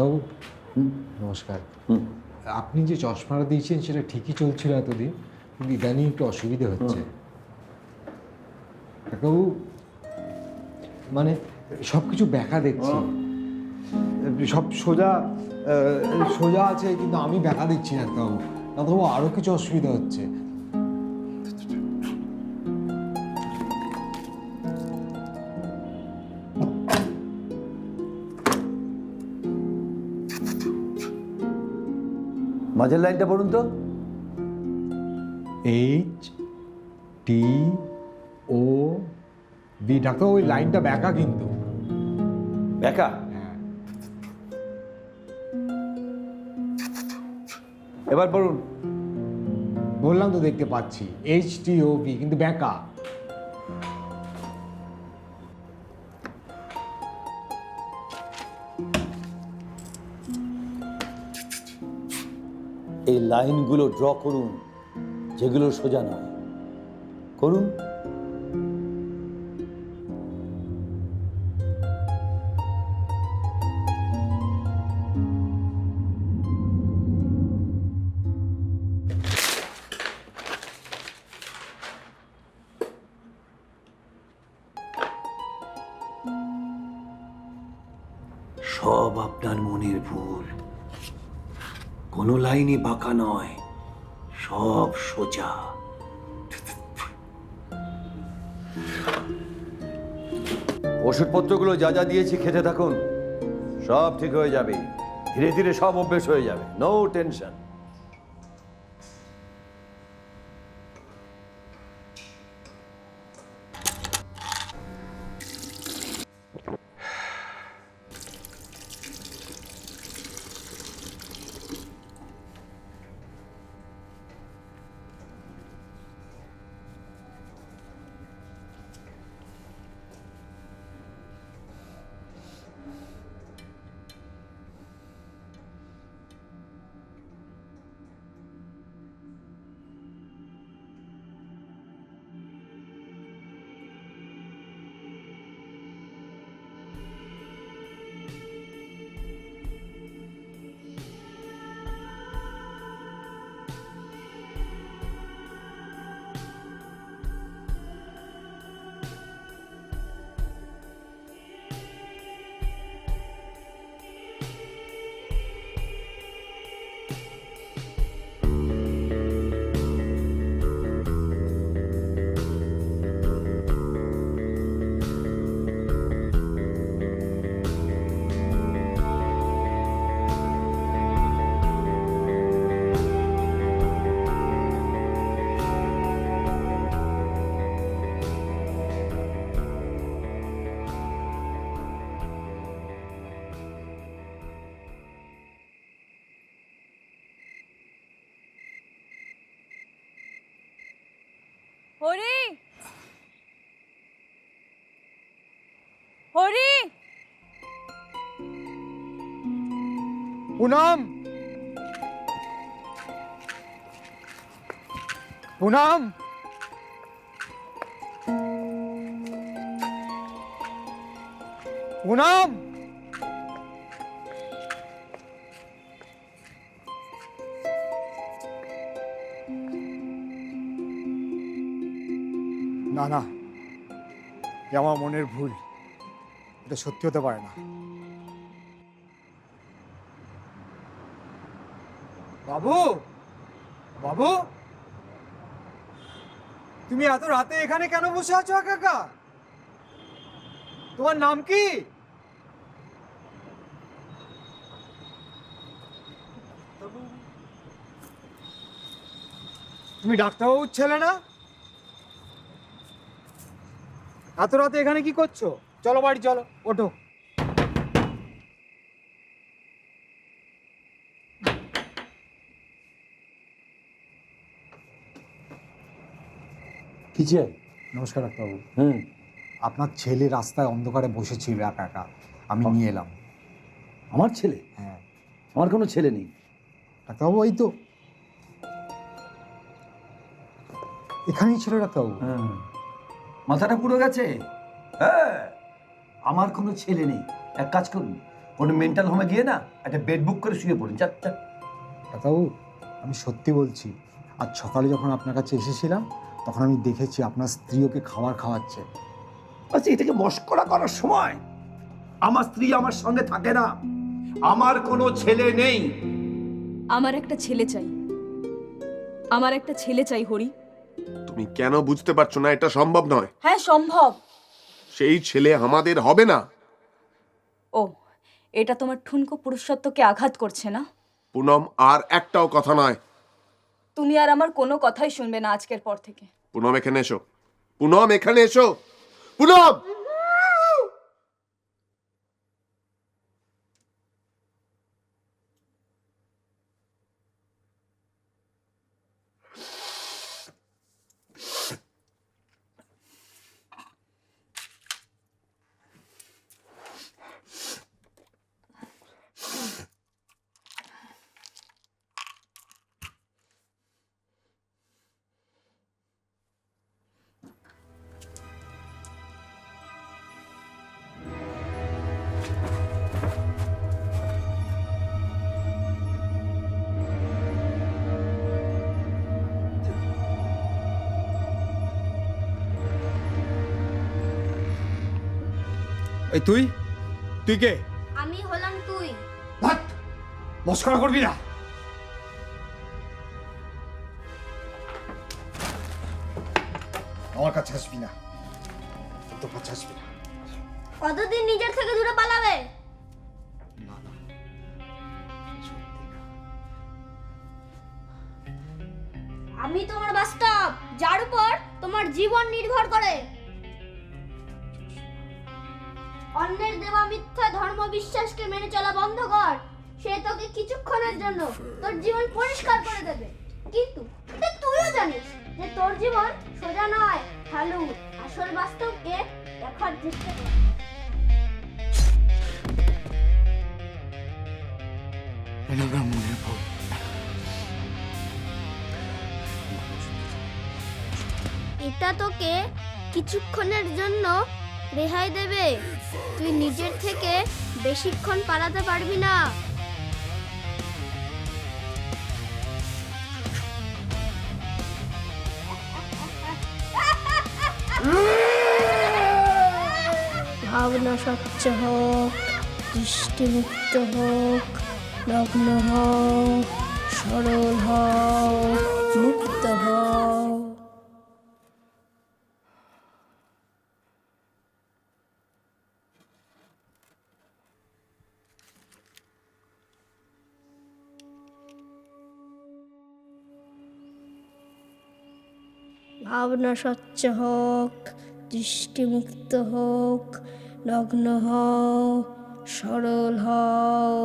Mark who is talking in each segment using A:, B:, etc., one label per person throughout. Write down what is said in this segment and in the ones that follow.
A: ডাক্তারবাবু নমস্কার। আপনি যে চশমাটা দিয়েছেন সেটা ঠিকই চলছিল এতদিন, কিন্তু ইদানিং একটু অসুবিধে হচ্ছে। ডাক্তারবাবু মানে সব কিছু ব্যাকা দেখছি, সব সোজা সোজা আছে কিন্তু আমি ব্যাকা দেখছি না ডাক্তারবাবু। ডাক্তারবাবু আরও কিছু অসুবিধা হচ্ছে।
B: মাঝের লাইনটা বলুন তো।
A: HTOV ডাক্তারবাবু ওই লাইনটা ব্যাকা কিন্তু।
B: ব্যাকা?
A: হ্যাঁ
B: এবার বলুন।
A: বললাম তো দেখতে পাচ্ছি HTOV কিন্তু ব্যাকা।
B: এই লাইনগুলো ড্র করুন যেগুলো সোজা নয়, করুন। সব আপনার মনের ভুল, কোনো লাইনই বাঁকা নয়, সব সোজা। ওষুধপত্রগুলো যা যা দিয়েছি খেতে থাকুন, সব ঠিক হয়ে যাবে। ধীরে ধীরে সব অভ্যেস হয়ে যাবে, নো টেনশন।
C: হরি, হরি,
A: পুনম, পুনম, পুনম। না না, এ আমার মনের ভুল, এটা সত্যি হতে পারে না। বাবু, বাবু, তুমি এত রাতে এখানে কেন বসে আছো একা একা? তোমার নাম কি? তুমি ডাক্তারবাবুর ছেলে না? এত রাতে এখানে কি করছো? চলো বাড়ি চলো, ওঠো।
B: কি চাই?
A: নমস্কার ডাক্তারবাবু।
B: আপনার
A: ছেলে রাস্তায় অন্ধকারে বসেছিল একা একা, আমি নিয়ে এলাম।
B: আমার ছেলে?
A: হ্যাঁ
B: আমার কোনো ছেলে নেই
A: ডাক্তারবাবু, এই তো এখানেই ছিল ডাক্তারবাবু।
B: মাথাটা পুরো গেছে। হ্যাঁ, আমার কোনো ছেলে নেই। এক কাজ করুন, কোনো মেন্টাল হোমে গিয়ে না একটা বেড বুক করে শুয়ে পড়ুন। চার চার।
A: ডাক্তারবাবু, আমি সত্যি বলছি, আজ সকালে যখন আপনার কাছে এসেছিলাম তখন আমি দেখেছি আপনার স্ত্রী ওকে খাবার খাওয়াচ্ছে।
B: আচ্ছা, এটাকে মস্করা করার সময়? আমার স্ত্রী আমার সঙ্গে থাকে না, আমার কোনো ছেলে নেই।
C: আমার একটা ছেলে চাই, আমার একটা ছেলে চাই হরি।
D: তুমি কেন বুঝতে পারছো না এটা সম্ভব নয়?
C: হ্যাঁ সম্ভব।
D: সেই ছেলে আমাদের হবে না।
C: ও, এটা তোমার ঠুনকো পুরুষত্বকে আঘাত করছে না?
D: পুনম, আর একটাও কথা নয়।
C: তুমি আর আমার কোনো কথাই শুনবে না আজকের পর থেকে।
D: পুনম এখানে এসো, পুনম এখানে এসো, পুনম।
A: এই তুই তুই কে?
E: আমি হলাম তুই।
A: মস্করা করবি না। আমার কাছে আসবি না, তোর কাছে আসবি না।
E: কতদিন নিজের থেকে দূরে পালাবে?
A: না না, সত্যি না।
E: আমি তোমার বাস্তব, যার উপর তোমার জীবন নির্ভর করে। অন্যের দেওয়া মিথ্যা ধর্ম বিশ্বাসকে মেনে চলা বন্ধ কর। সে তোকে কিছুক্ষণের জন্য তোর জীবন পরিষ্কার করে দেবে, কিন্তু এটা তুইও জানিস যে তোর জীবন সোজা নয়, ঢালু। আসল বাস্তবকে দেখার চেষ্টা কর।
A: মনের ভুল।
E: এটা তোকে কিছুক্ষণের জন্য রেহাই দেবে। তুই নিজের থেকে বেশিক্ষণ পালাতে পারবি না। ভাবনা স্বচ্ছ হোক, দৃষ্টিমুক্ত হোক, নগ্ন হোক, সরল হোক, মুক্ত হোক। ভাবনা স্বচ্ছ হোক, দৃষ্টিমুক্ত হোক, নগ্ন হও, সরল হও,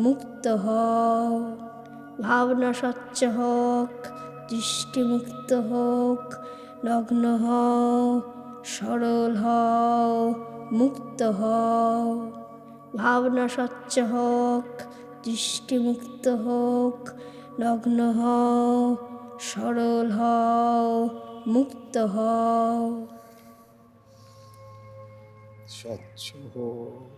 E: মুক্ত হও। ভাবনা স্বচ্ছ হোক, দৃষ্টিমুক্ত হোক, নগ্ন হও, সরল হও, মুক্ত হও। ভাবনা স্বচ্ছ হোক, দৃষ্টিমুক্ত হোক, নগ্ন হও, সরল হও, মুক্ত হও।
A: স্বচ্ছ হোক,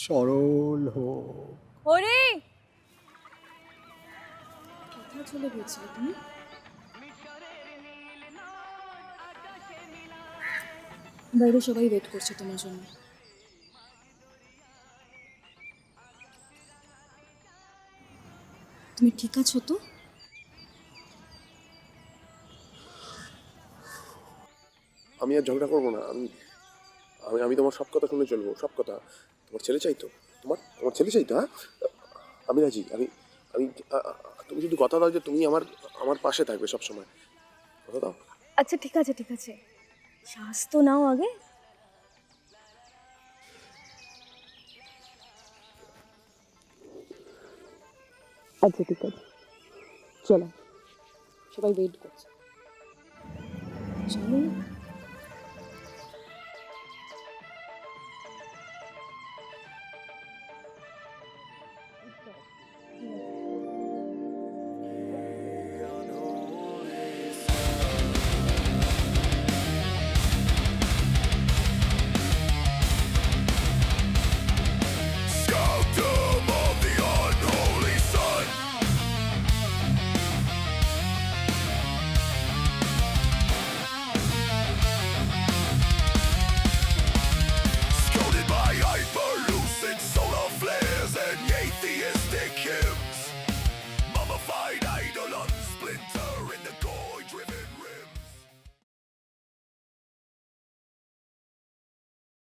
A: সরল হোক।
C: হরি, কোথায় চলে গেছিলে তুমি? বাইরে সবাই ওয়েট করছে তোমার জন্য। তুমি ঠিক আছো তো?
D: আমি আর ঝগড়া করবো না। আমি আমি আমি তোমার সব কথা শুনে চলবো, সব কথা। তোমার ছেলে চাই তো? তোমার ছেলে চাই তো? হ্যাঁ, আমি রাজি। আমি আমি তুমি শুধু কথা দাও যে তুমি আমার আমার পাশে থাকবে সব সময়। কথা দাও।
C: আচ্ছা ঠিক আছে ঠিক আছে, শ্বাস তো নাও আগে। আচ্ছা ঠিক আছে, চলো, সবাই ওয়েট করছে, চলো।